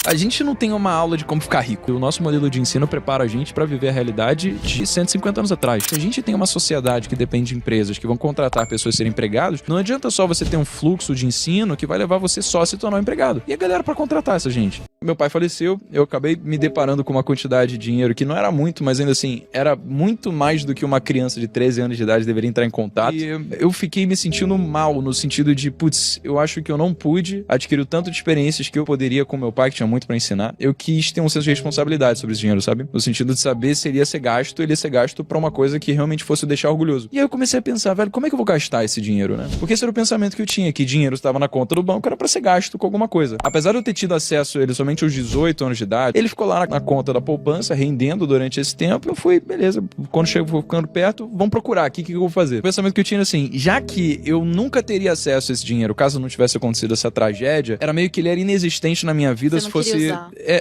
A gente não tem uma aula de como ficar rico. O nosso modelo de ensino prepara a gente para viver a realidade de 150 anos atrás. Se a gente tem uma sociedade que depende de empresas que vão contratar pessoas a serem empregados, não adianta só você ter um fluxo de ensino que vai levar você só a se tornar um empregado. E a galera para contratar essa gente? Meu pai faleceu, eu acabei me deparando com uma quantidade de dinheiro que não era muito, mas ainda assim, era muito mais do que uma criança de 13 anos de idade deveria entrar em contato. E eu fiquei me sentindo mal, no sentido de, putz, eu acho que eu não pude adquirir o tanto de experiências que eu poderia com meu pai, que tinha muito pra ensinar. Eu quis ter um senso de responsabilidade sobre esse dinheiro, sabe? No sentido de saber se ele ia ser gasto pra uma coisa que realmente fosse deixar orgulhoso. E aí eu comecei a pensar, velho, como é que eu vou gastar esse dinheiro, né? Porque esse era o pensamento que eu tinha, que dinheiro estava na conta do banco, era pra ser gasto com alguma coisa. Apesar de eu ter tido acesso a ele somente aos 18 anos de idade, ele ficou lá na conta da poupança, rendendo durante esse tempo. Eu fui, beleza, quando chego ficando perto, vamos procurar aqui o que eu vou fazer. O pensamento que eu tinha assim, já que eu nunca teria acesso a esse dinheiro, caso não tivesse acontecido essa tragédia, era meio que ele era inexistente na minha vida. Se fosse...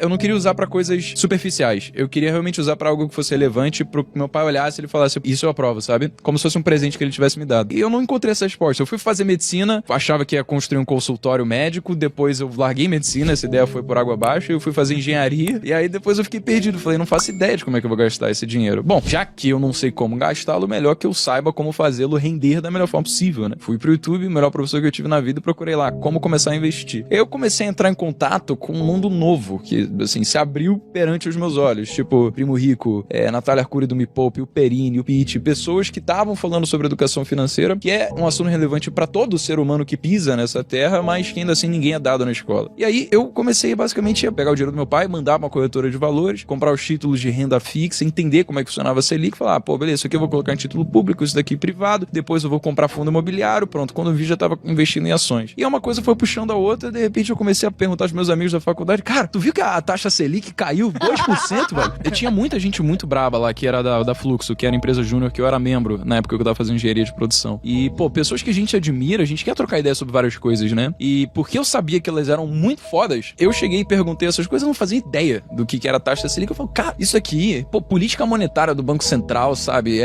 eu não queria usar pra coisas superficiais. Eu queria realmente usar pra algo que fosse relevante, pro que meu pai olhasse e ele falasse, isso eu aprovo, sabe? Como se fosse um presente que ele tivesse me dado. E eu não encontrei essa resposta. Eu fui fazer medicina, achava que ia construir um consultório médico, depois eu larguei medicina, essa ideia foi por água abaixo, eu fui fazer engenharia, e aí depois eu fiquei perdido. Falei, não faço ideia de como é que eu vou gastar esse dinheiro. Bom, já que eu não sei como gastá-lo, melhor que eu saiba como fazê-lo render da melhor forma possível, né? Fui pro YouTube, o melhor professor que eu tive na vida, e procurei lá como começar a investir. Eu comecei a entrar em contato com um mundo novo, que, assim, se abriu perante os meus olhos. Tipo, Primo Rico, Natália Arcuri do Me Poupe, o Perini, o Pitt, pessoas que estavam falando sobre educação financeira, que é um assunto relevante para todo ser humano que pisa nessa terra, mas que ainda assim ninguém é dado na escola. E aí eu comecei basicamente a pegar o dinheiro do meu pai, mandar uma corretora de valores, comprar os títulos de renda fixa, entender como é que funcionava a Selic, falar, pô, beleza, isso aqui eu vou colocar em título público, isso daqui privado, depois eu vou comprar fundo imobiliário, pronto, quando eu vi já tava investindo em ações. E uma coisa foi puxando a outra, de repente eu comecei a perguntar aos meus amigos da faculdade, cara, tu viu que a taxa Selic caiu 2%, velho? Eu tinha muita gente muito braba lá, que era da Fluxo, que era empresa júnior, que eu era membro, na época que eu tava fazendo engenharia de produção. E, pô, pessoas que a gente admira, a gente quer trocar ideia sobre várias coisas, né? E porque eu sabia que elas eram muito fodas, eu cheguei e perguntei essas coisas, eu não fazia ideia do que era a taxa Selic. Eu falo, cara, isso aqui, pô, política monetária do Banco Central, sabe?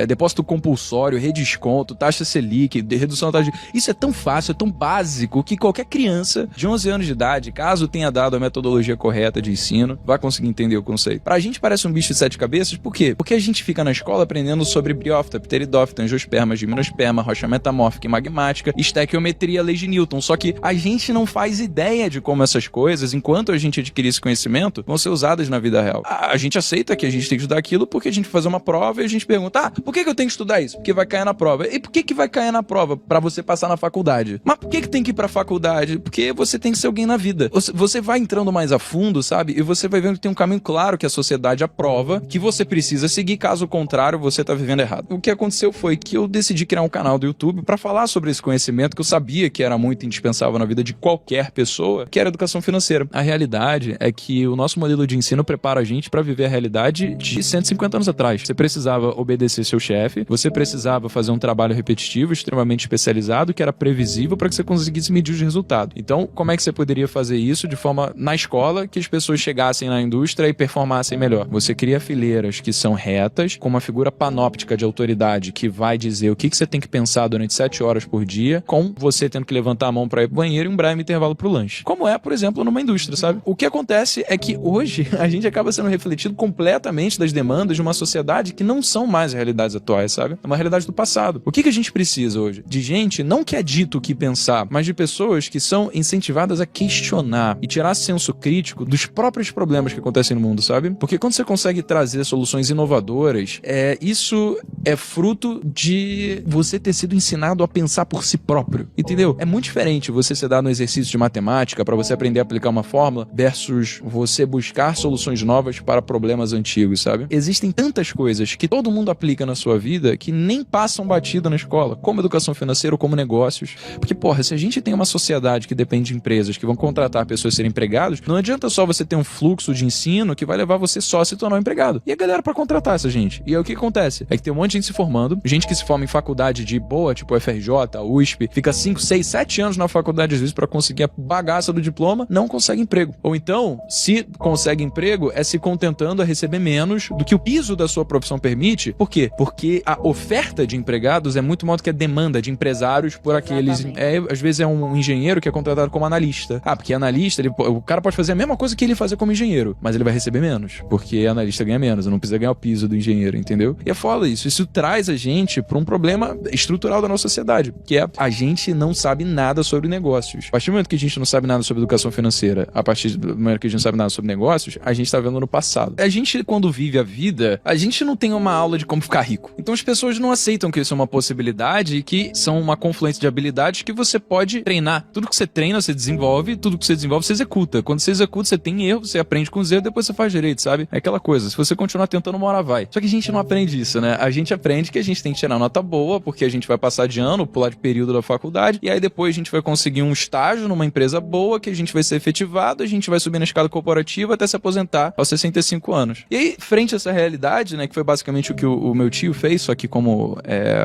Depósito compulsório, redesconto, taxa Selic, redução da taxa de... Isso é tão fácil, é tão básico, que qualquer criança de 11 anos de idade, caso tenha dado a metodologia correta de ensino, vai conseguir entender o conceito. Pra gente parece um bicho de 7 cabeças, por quê? Porque a gente fica na escola aprendendo sobre briófita, pteridófita, angiosperma, gimnosperma, rocha metamórfica e magmática, estequiometria, lei de Newton. Só que a gente não faz ideia de como essas coisas, enquanto a gente adquirir esse conhecimento, vão ser usadas na vida real. A gente aceita que a gente tem que estudar aquilo porque a gente vai fazer uma prova e a gente pergunta, por que eu tenho que estudar isso? Porque vai cair na prova. E por que vai cair na prova? Pra você passar na faculdade. Mas por que tem que ir pra faculdade? Porque você tem que ser alguém na vida. Você vai entrando mais a fundo, sabe? E você vai vendo que tem um caminho claro que a sociedade aprova, que você precisa seguir, caso contrário, você tá vivendo errado. O que aconteceu foi que eu decidi criar um canal do YouTube pra falar sobre esse conhecimento que eu sabia que era muito indispensável na vida de qualquer pessoa, que era educação financeira. A realidade é que o nosso modelo de ensino prepara a gente pra viver a realidade de 150 anos atrás. Você precisava obedecer seu chefe, você precisava fazer um trabalho repetitivo, extremamente especializado, que era previsível para que você conseguisse medir os resultados. Então, como é que você poderia fazer isso de forma na escola, que as pessoas chegassem na indústria e performassem melhor? Você cria fileiras que são retas, com uma figura panóptica de autoridade que vai dizer o que você tem que pensar durante 7 horas por dia, com você tendo que levantar a mão para ir pro banheiro e um breve intervalo pro lanche. Como é, por exemplo, numa indústria, sabe? O que acontece é que hoje a gente acaba sendo refletido completamente das demandas de uma sociedade que não são mais realidades atuais, sabe? É uma realidade do passado. O que a gente precisa hoje? De gente não que é dito o que pensar, mas de pessoas que são incentivadas a questionar e tirar senso crítico dos próprios problemas que acontecem no mundo, sabe? Porque quando você consegue trazer soluções inovadoras, isso é fruto de você ter sido ensinado a pensar por si próprio, entendeu? É muito diferente você ser dado um exercício de matemática para você aprender a aplicar uma fórmula versus você buscar soluções novas para problemas antigos, sabe? Existem tantas coisas que todo mundo aplica na sua vida que nem passam batida na escola, como educação financeira ou como negócios. Porque, porra, se a gente tem uma sociedade que depende de empresas que vão contratar pessoas a serem empregados, não adianta só você ter um fluxo de ensino que vai levar você só a se tornar um empregado. E a galera pra contratar essa gente. E aí o que acontece? É que tem um monte de gente se formando, gente que se forma em faculdade de boa, tipo FRJ, USP, fica 5, 6, 7 anos na faculdade às vezes pra conseguir a bagaça do diploma, não consegue emprego. Ou então, se consegue emprego, é se contentando a receber menos do que o piso da sua profissão permite. Por quê? Porque a oferta de empregados é muito maior do que a demanda de empresários por aqueles... Às vezes é um engenheiro que é contratado como analista. Porque analista, o cara pode fazer a mesma coisa que ele fazia como engenheiro, mas ele vai receber menos, porque analista ganha menos, não precisa ganhar o piso do engenheiro, entendeu? E é foda isso. Isso traz a gente para um problema estrutural da nossa sociedade, que é a gente não sabe nada sobre negócios. A partir do momento que a gente não sabe nada sobre educação financeira, a partir do momento que a gente não sabe nada sobre negócios, a gente tá vendo no passado. A gente, quando vive a vida, a gente não tem uma aula de como ficar rico. Então as pessoas não aceitam que isso é uma possibilidade e que são uma confluência de habilidades que você pode treinar. Tudo que você treina, você desenvolve, tudo que você desenvolve, você executa. Quando você executa, você tem erro, você aprende com os erros, depois você faz direito, sabe? É aquela coisa. Se você continuar tentando, uma hora vai. Só que a gente não aprende isso, né? A gente aprende que a gente tem que tirar nota boa, porque a gente vai passar de ano, pular de período da faculdade, e aí depois a gente vai conseguir um estágio numa empresa boa, que a gente vai ser efetivado, a gente vai subir na escala corporativa até se aposentar aos 65 anos. E aí, frente a essa realidade, né, que foi basicamente o que o meu tio fez, só que como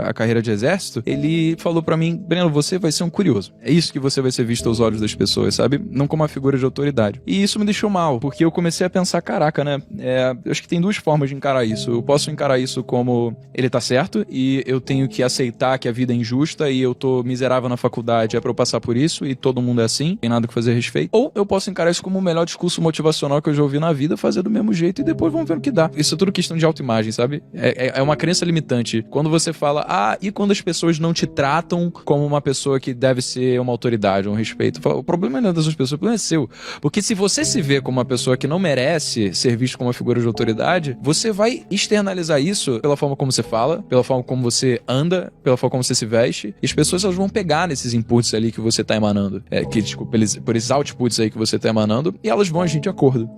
a carreira de exército, ele falou pra mim: Breno, você vai ser um curioso. É isso que você vai ser visto aos olhos das pessoas, sabe? Não como uma figura de autoridade. E isso me deixou mal, porque eu comecei a pensar, caraca, né? Eu acho que tem duas formas de encarar isso. Eu posso encarar isso como ele tá certo e eu tenho que aceitar que a vida é injusta e eu tô miserável na faculdade, é pra eu passar por isso e todo mundo é assim, tem nada que fazer a respeito. Ou eu posso encarar isso como o melhor discurso motivacional que eu já ouvi na vida, fazer do mesmo jeito e depois vamos ver o que dá. Isso é tudo questão de autoimagem, sabe? É uma crença limitante. Quando você fala, e quando as pessoas não te tratam como uma pessoa que deve ser uma autoridade, um respeito? O problema não é das outras pessoas, o problema é seu. Porque se você se vê como uma pessoa que não merece ser visto como uma figura de autoridade, você vai externalizar isso pela forma como você fala, pela forma como você anda, pela forma como você se veste, e as pessoas elas vão pegar nesses inputs ali que você tá emanando, por esses outputs aí que você tá emanando, e elas vão agir de acordo.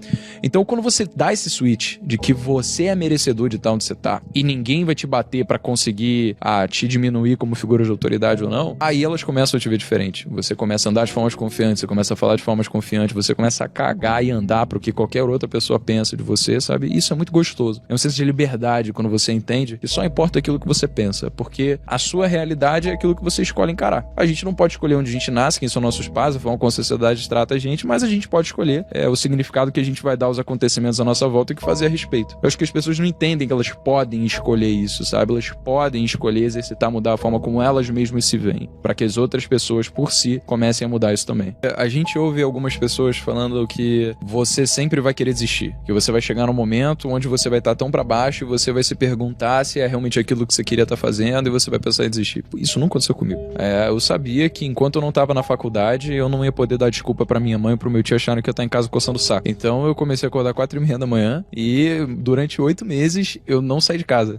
Então, quando você dá esse switch de que você é merecedor de estar onde você tá, e ninguém vai te bater pra conseguir te diminuir como figura de autoridade ou não, aí elas começam a te ver diferente. Você começa a andar de formas confiantes, você começa a falar de formas confiantes, você começa a cagar e andar pro que qualquer outra pessoa pensa de você, sabe? Isso é muito gostoso. É um senso de liberdade quando você entende que só importa aquilo que você pensa, porque a sua realidade é aquilo que você escolhe encarar. A gente não pode escolher onde a gente nasce, quem são nossos pais, a forma como a sociedade trata a gente, mas a gente pode escolher o significado que a gente vai dar aos acontecimentos à nossa volta e o que fazer a respeito. Eu acho que as pessoas não entendem que elas podem escolher isso, sabe? Elas podem escolher exercitar, mudar a forma como elas mesmas se veem, para que as outras pessoas, por si, comecem a mudar isso também. A gente ouve algumas pessoas falando que você sempre vai querer desistir, que você vai chegar num momento onde você vai estar tão pra baixo e você vai se perguntar se é realmente aquilo que você queria estar fazendo e você vai pensar em desistir. Isso não aconteceu comigo. Eu sabia que enquanto eu não tava na faculdade, eu não ia poder dar desculpa pra minha mãe e pro meu tio acharem que eu ia estar em casa coçando o saco. Então eu comecei a acordar 4h30 da manhã e durante 8 meses eu não saí de casa.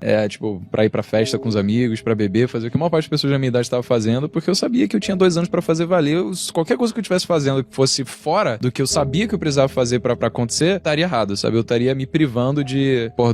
Pra ir pra festa com os amigos, pra beber, fazer o que a maior parte das pessoas da minha idade estava fazendo, porque eu sabia que eu tinha 2 anos pra fazer valer. Qualquer coisa que eu estivesse fazendo que fosse fora do que eu sabia que eu precisava fazer pra acontecer, estaria errado, sabe? Eu estaria me privando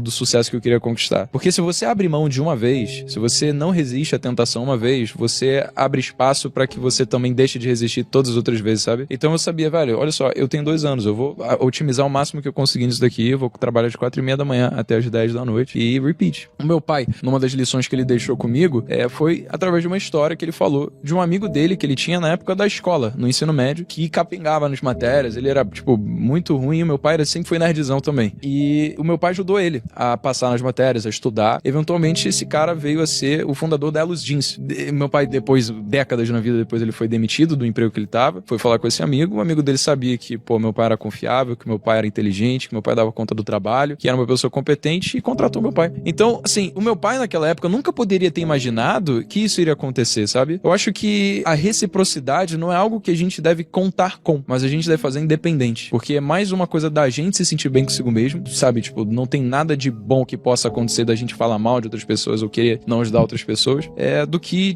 do sucesso que eu queria conquistar. Porque se você abre mão de uma vez, se você não resiste à tentação uma vez, você abre espaço pra que você também deixe de resistir todas as outras vezes, sabe? Então eu sabia, velho, olha só, eu tenho 2 anos, eu vou otimizar o máximo que eu conseguir nisso daqui, eu vou trabalhar de 4h30 da manhã até as 10 da noite e repeat. O meu pai, numa das lições que ele deixou comigo, foi através de uma história que ele falou de um amigo dele que ele tinha na época da escola, no ensino médio, que capengava nas matérias, ele era, muito ruim, e o meu pai sempre foi nerdzão também. E o meu pai ajudou ele a passar nas matérias, a estudar. Eventualmente, esse cara veio a ser o fundador da Elos Jeans. Meu pai, depois, décadas na vida depois, ele foi demitido do emprego que ele tava, foi falar com esse amigo, o amigo dele sabia que, meu pai era confiável, que meu pai era inteligente, que meu pai dava conta do trabalho, que era uma pessoa competente e contratou meu pai. Então, assim, o meu pai naquela época nunca poderia ter imaginado que isso iria acontecer, sabe? Eu acho que a reciprocidade não é algo que a gente deve contar com, mas a gente deve fazer independente, porque é mais uma coisa da gente se sentir bem consigo mesmo, sabe? Não tem nada de bom que possa acontecer da gente falar mal de outras pessoas ou querer não ajudar outras pessoas, do que,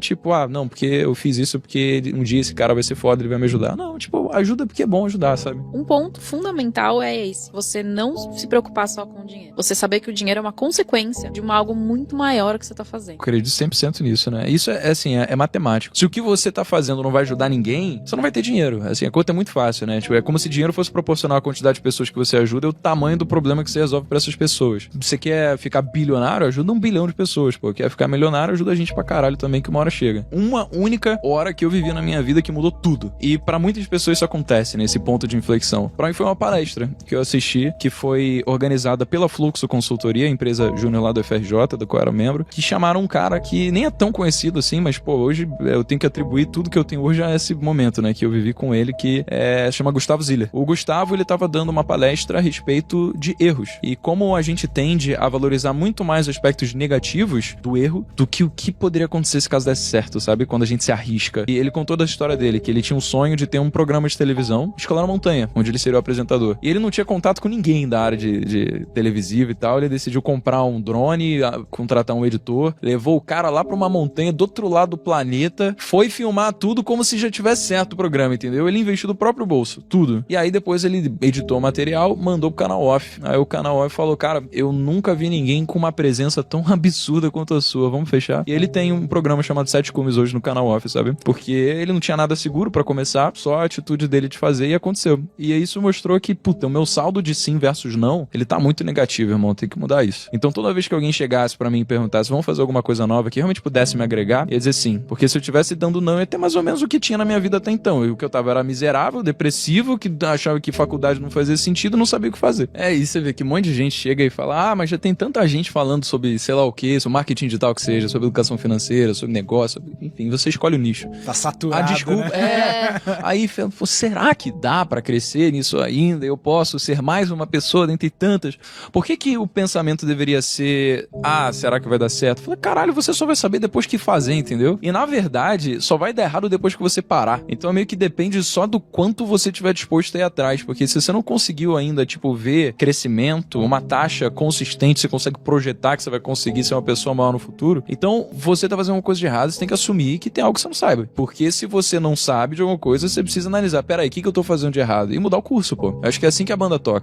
não, porque eu fiz isso porque um dia esse cara vai ser foda, ele vai me ajudar. Não, ajuda porque é bom ajudar, sabe? Um ponto fundamental é esse, você não se preocupar só com o dinheiro. Você saber que o dinheiro é uma consequência de algo muito maior que você tá fazendo. Eu acredito 100% nisso, né? Isso é matemático. Se o que você tá fazendo não vai ajudar ninguém, você não vai ter dinheiro. Assim, a conta é muito fácil, né? É como se dinheiro fosse proporcional à quantidade de pessoas que você ajuda e o tamanho do problema que você resolve pra essas pessoas. Você quer ficar bilionário? Ajuda 1 bilhão de pessoas, pô. Quer ficar milionário? Ajuda a gente pra caralho também, que uma hora chega. Uma única hora que eu vivi na minha vida que mudou tudo. E pra muitas pessoas isso acontece, né? Esse ponto ponto de inflexão? Pra mim foi uma palestra que eu assisti, que foi organizada pela Fluxo Consultoria, a empresa júnior lá do FRJ, do qual eu era membro, que chamaram um cara que nem é tão conhecido assim, mas, pô, hoje eu tenho que atribuir tudo que eu tenho hoje a esse momento, né, que eu vivi com ele, que chama Gustavo Ziller. O Gustavo, ele tava dando uma palestra a respeito de erros. E como a gente tende a valorizar muito mais aspectos negativos do erro do que o que poderia acontecer se caso desse certo, sabe? Quando a gente se arrisca. E ele contou da história dele, que ele tinha um sonho de ter um programa de televisão, Escalar a Montanha, onde ele seria o apresentador. E ele não tinha contato com ninguém da área de televisiva e tal, ele decidiu comprar um drone, contratar um editor, levou o cara lá pra uma montanha do outro lado do planeta, foi filmar tudo como se já tivesse certo o programa, entendeu? Ele investiu do próprio bolso, tudo. E aí depois ele editou o material, mandou pro canal off. Aí o canal off falou, cara, eu nunca vi ninguém com uma presença tão absurda quanto a sua, vamos fechar? E ele tem um programa chamado 7 Cumes hoje no canal off, sabe? Porque ele não tinha nada seguro pra começar, só a atitude dele de fazer e aconteceu. E aí isso mostrou que, puta, o meu saldo de sim versus não, ele tá muito negativo, irmão, tem que mudar isso. Então toda vez que alguém chegasse pra mim e perguntasse, vamos fazer alguma coisa nova que realmente pudesse me agregar, eu ia dizer sim. Porque se eu tivesse dando não, ia ter mais ou menos o que tinha na minha vida até então. E o que eu tava era miserável, depressivo, que achava que faculdade não fazia sentido, não sabia o que fazer. É isso, você vê que um monte de gente chega e fala, mas já tem tanta gente falando sobre sei lá o que, sobre marketing digital que seja, sobre educação financeira, sobre negócio, enfim, você escolhe o nicho. Tá saturado, desculpa, né? Aí, será que dá pra crescer nisso ainda? Eu posso ser mais uma pessoa dentre tantas? Por que o pensamento deveria ser, será que vai dar certo? Eu falei, caralho, você só vai saber depois que fazer, entendeu? E na verdade, só vai dar errado depois que você parar. Então meio que depende só do quanto você tiver disposto a ir atrás, porque se você não conseguiu ainda, ver crescimento, uma taxa consistente, você consegue projetar que você vai conseguir ser uma pessoa maior no futuro, então você tá fazendo uma coisa de errado, você tem que assumir que tem algo que você não saiba. Porque se você não sabe de alguma coisa, você precisa analisar, peraí, o que eu tô fazendo de errado? E mudar o curso, pô. Eu acho que é assim que a banda toca.